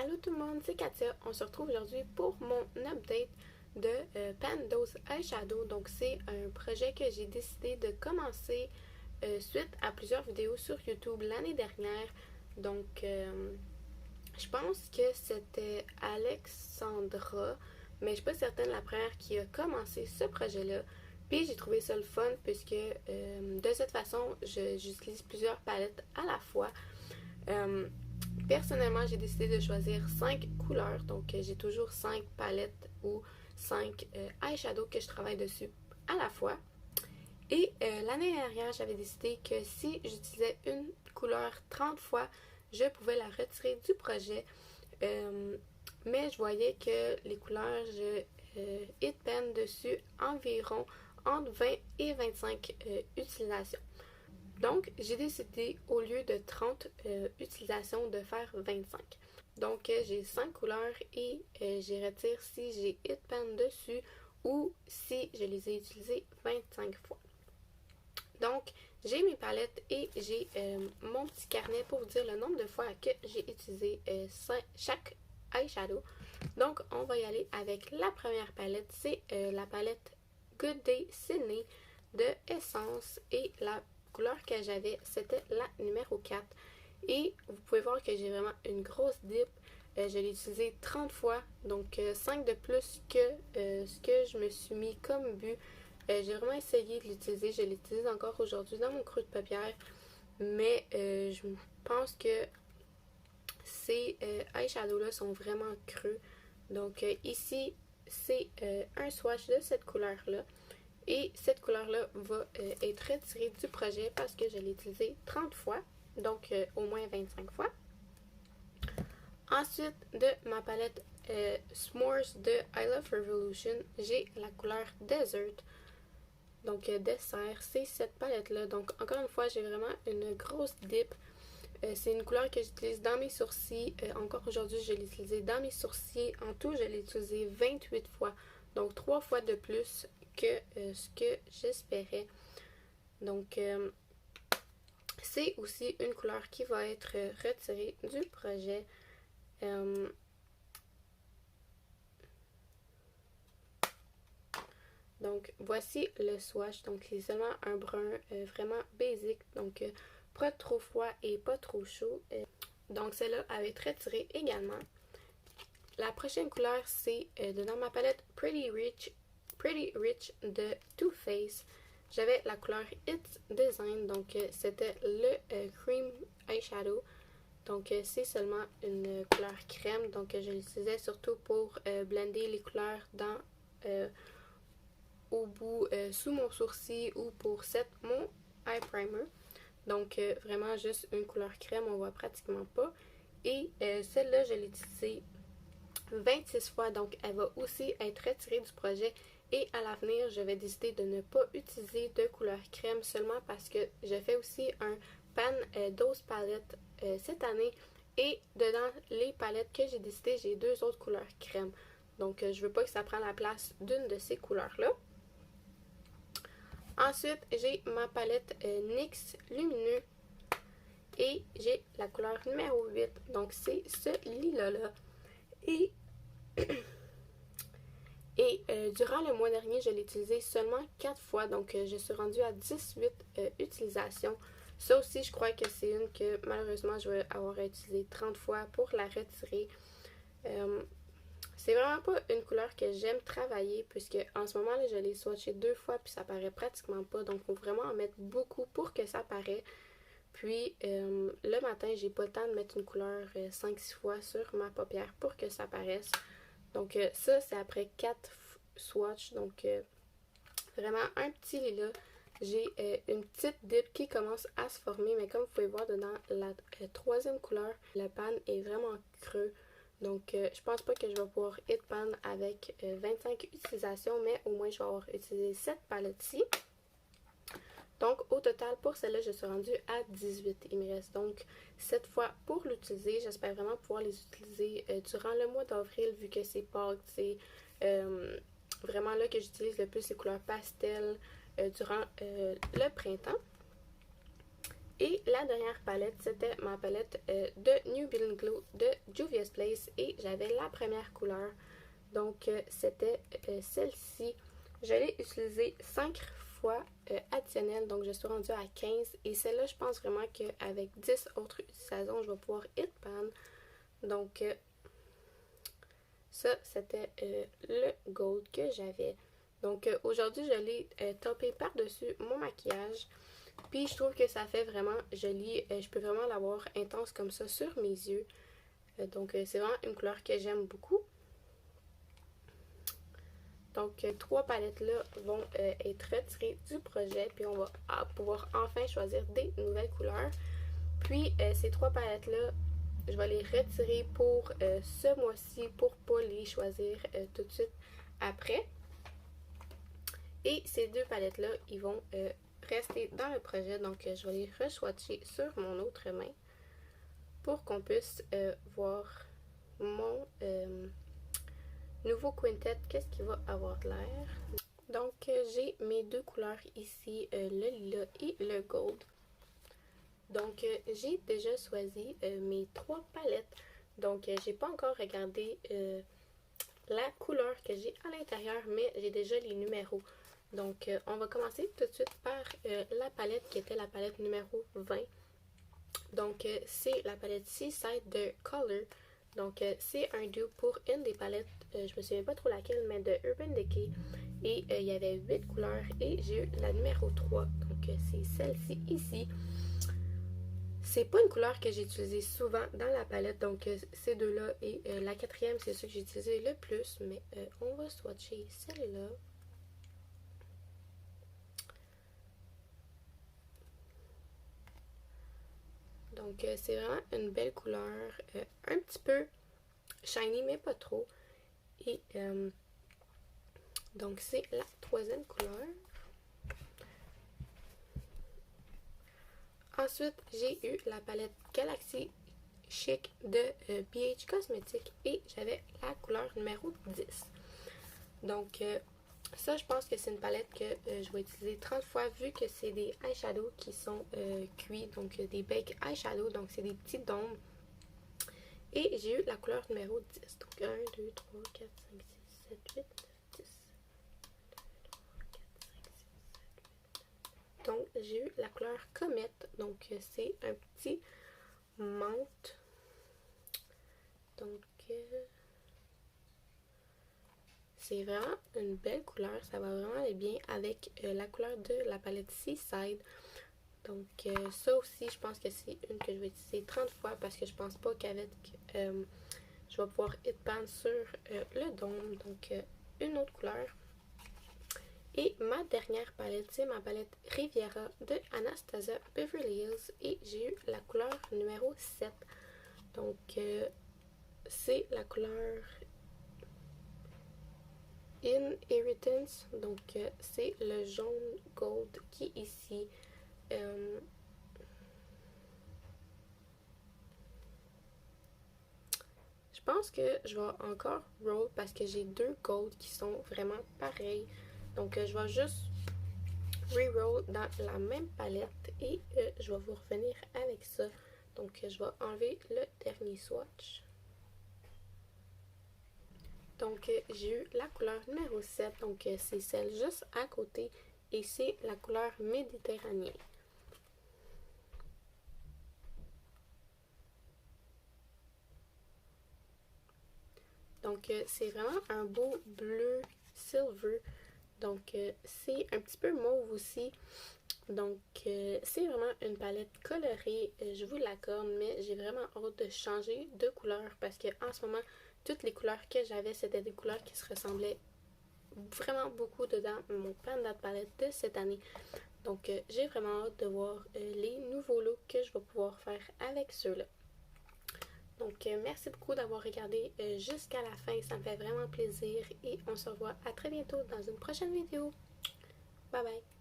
Allô tout le monde, c'est Katia. On se retrouve aujourd'hui pour mon update de Pandos Eyeshadow. Donc c'est un projet que j'ai décidé de commencer suite à plusieurs vidéos sur YouTube l'année dernière. Donc je pense que c'était Alexandra, mais je suis pas certaine la première qui a commencé ce projet-là. Puis j'ai trouvé ça le fun puisque de cette façon, j'utilise plusieurs palettes à la fois. Euh, Personnellement, j'ai décidé de choisir 5 couleurs. Donc, j'ai toujours 5 palettes ou 5 eyeshadows que je travaille dessus à la fois. Et l'année dernière, j'avais décidé que si j'utilisais une couleur 30 fois, je pouvais la retirer du projet. Mais je voyais que les couleurs, je hit pen dessus environ entre 20 et 25 utilisations. Donc, j'ai décidé, au lieu de 30 utilisations, de faire 25. Donc, j'ai 5 couleurs et j'y retire si j'ai hit pen dessus ou si je les ai utilisées 25 fois. Donc, j'ai mes palettes et j'ai mon petit carnet pour vous dire le nombre de fois que j'ai utilisé chaque eyeshadow. Donc, on va y aller avec la première palette. C'est la palette Good Day Sydney de Essence et la couleur que j'avais, c'était la numéro 4. Et vous pouvez voir que j'ai vraiment une grosse dip. Je l'ai utilisé 30 fois, donc 5 de plus que ce que je me suis mis comme but. J'ai vraiment essayé de l'utiliser. Je l'utilise encore aujourd'hui dans mon creux de paupière. Mais je pense que ces eyeshadows-là sont vraiment creux. Donc ici, c'est un swatch de cette couleur-là. Et cette couleur-là va être retirée du projet parce que je l'ai utilisée 30 fois, donc au moins 25 fois. Ensuite, de ma palette S'mores de I Love Revolution, j'ai la couleur Desert, donc dessert, c'est cette palette-là. Donc encore une fois, j'ai vraiment une grosse dip. C'est une couleur que j'utilise dans mes sourcils. Encore aujourd'hui, je l'ai utilisée dans mes sourcils. En tout, je l'ai utilisée 28 fois, donc 3 fois de plus que ce que j'espérais. Donc, c'est aussi une couleur qui va être retirée du projet. Donc, voici le swatch. Donc, c'est seulement un brun vraiment basic. Donc, pas trop froid et pas trop chaud. Donc, celle-là va être retirée également. La prochaine couleur, c'est dans ma palette Pretty Rich de Too Faced. J'avais la couleur It's Design, donc c'était le Cream Eyeshadow. Donc c'est seulement une couleur crème, donc je l'utilisais surtout pour blender les couleurs dans au bout sous mon sourcil ou pour set mon eye primer. Donc vraiment juste une couleur crème, on voit pratiquement pas. Et celle-là, je l'ai utilisée 26 fois, donc elle va aussi être retirée du projet. Et à l'avenir, je vais décider de ne pas utiliser de couleur crème seulement parce que je fais aussi un pan dose palette cette année. Et dedans les palettes que j'ai décidé, j'ai 2 autres couleurs crème. Donc je veux pas que ça prenne la place d'une de ces couleurs-là. Ensuite, j'ai ma palette NYX Lumineux. Et j'ai la couleur numéro 8. Donc c'est ce lilas-là. Et durant le mois dernier, je l'ai utilisé seulement 4 fois, donc je suis rendue à 18 utilisations. Ça aussi, je crois que c'est une que malheureusement, je vais avoir utilisé 30 fois pour la retirer. C'est vraiment pas une couleur que j'aime travailler, puisque en ce moment, là, je l'ai swatché 2 fois, puis ça paraît pratiquement pas. Donc, il faut vraiment en mettre beaucoup pour que ça paraît. Puis, le matin, j'ai pas le temps de mettre une couleur 5-6 fois sur ma paupière pour que ça paraisse. Donc ça, c'est après 4 swatchs. Donc vraiment un petit lilas. J'ai une petite dip qui commence à se former. Mais comme vous pouvez voir dedans la troisième couleur, le pan est vraiment creux. Donc je pense pas que je vais pouvoir hit pan avec 25 utilisations. Mais au moins je vais avoir utilisé cette palette-ci. Donc, au total, pour celle-là, je suis rendue à 18. Il me reste donc 7 fois pour l'utiliser. J'espère vraiment pouvoir les utiliser durant le mois d'avril, vu que c'est Pâques. C'est vraiment là que j'utilise le plus les couleurs pastel durant le printemps. Et la dernière palette, c'était ma palette de New Building Glow de Juvia's Place et j'avais la première couleur. Donc c'était celle-ci. Je l'ai utilisée 5 fois additionnelle, donc je suis rendue à 15. Et celle-là, je pense vraiment qu'avec 10 autres utilisations, je vais pouvoir hit pan. Donc ça, c'était le gold que j'avais. Donc aujourd'hui, je l'ai topé par-dessus mon maquillage. Puis je trouve que ça fait vraiment joli. Je peux vraiment l'avoir intense comme ça sur mes yeux. Donc c'est vraiment une couleur que j'aime beaucoup. Donc, 3 palettes-là vont être retirées du projet, puis on va pouvoir enfin choisir des nouvelles couleurs. Puis, ces 3 palettes-là, je vais les retirer pour ce mois-ci pour ne pas les choisir tout de suite après. Et ces 2 palettes-là, ils vont rester dans le projet, donc je vais les re-swatcher sur mon autre main pour qu'on puisse voir mon nouveau quintet, qu'est-ce qu'il va avoir de l'air. Donc, j'ai mes 2 couleurs ici, le lilas et le gold. Donc, j'ai déjà choisi mes 3 palettes. Donc, j'ai pas encore regardé la couleur que j'ai à l'intérieur, mais j'ai déjà les numéros. Donc, on va commencer tout de suite par la palette qui était la palette numéro 20. Donc, c'est la palette Seaside de Color. Donc, c'est un dupe pour une des palettes, je me souviens pas trop laquelle, mais de Urban Decay. Et il y avait 8 couleurs et j'ai eu la numéro 3. Donc, c'est celle-ci ici. C'est pas une couleur que j'ai utilisée souvent dans la palette, donc ces deux-là. Et la quatrième, c'est celle que j'ai utilisée le plus, mais on va swatcher celle-là. Donc, c'est vraiment une belle couleur, un petit peu shiny, mais pas trop. Et donc, c'est la 3e couleur. Ensuite, j'ai eu la palette Galaxy Chic de BH Cosmetics et j'avais la couleur numéro 10. Donc, ça, je pense que c'est une palette que je vais utiliser 30 fois vu que c'est des eyeshadows qui sont cuits, donc des baked eyeshadows, donc c'est des petits dômes. Et j'ai eu la couleur numéro 10. Donc 1, 2, 3, 4, 5, 6, 7, 8, 9, 10. 2, 3, 4, 5, 6, 7, 8. Donc j'ai eu la couleur Comète. Donc c'est un petit menthe. Donc c'est vraiment une belle couleur. Ça va vraiment aller bien avec la couleur de la palette Seaside. Donc ça aussi, je pense que c'est une que je vais utiliser 30 fois parce que je pense pas qu'avec je vais pouvoir hit pan sur le dôme. Donc une autre couleur. Et ma dernière palette, c'est ma palette Riviera de Anastasia Beverly Hills. Et j'ai eu la couleur numéro 7. Donc c'est la couleur Inheritance. Donc c'est le jaune gold qui est ici. Je pense que je vais encore roll parce que j'ai 2 gold qui sont vraiment pareils. Donc je vais juste re-roll dans la même palette et je vais vous revenir avec ça. Donc je vais enlever le dernier swatch. Donc j'ai eu la couleur numéro 7, donc c'est celle juste à côté et c'est la couleur méditerranéenne. Donc c'est vraiment un beau bleu silver. Donc c'est un petit peu mauve aussi. Donc c'est vraiment une palette colorée, je vous l'accorde, mais j'ai vraiment hâte de changer de couleur parce que en ce moment, toutes les couleurs que j'avais, c'était des couleurs qui se ressemblaient vraiment beaucoup dedans mon Panda palette de cette année. Donc j'ai vraiment hâte de voir les nouveaux looks que je vais pouvoir faire avec ceux-là. Donc merci beaucoup d'avoir regardé jusqu'à la fin, ça me fait vraiment plaisir et on se revoit à très bientôt dans une prochaine vidéo. Bye bye!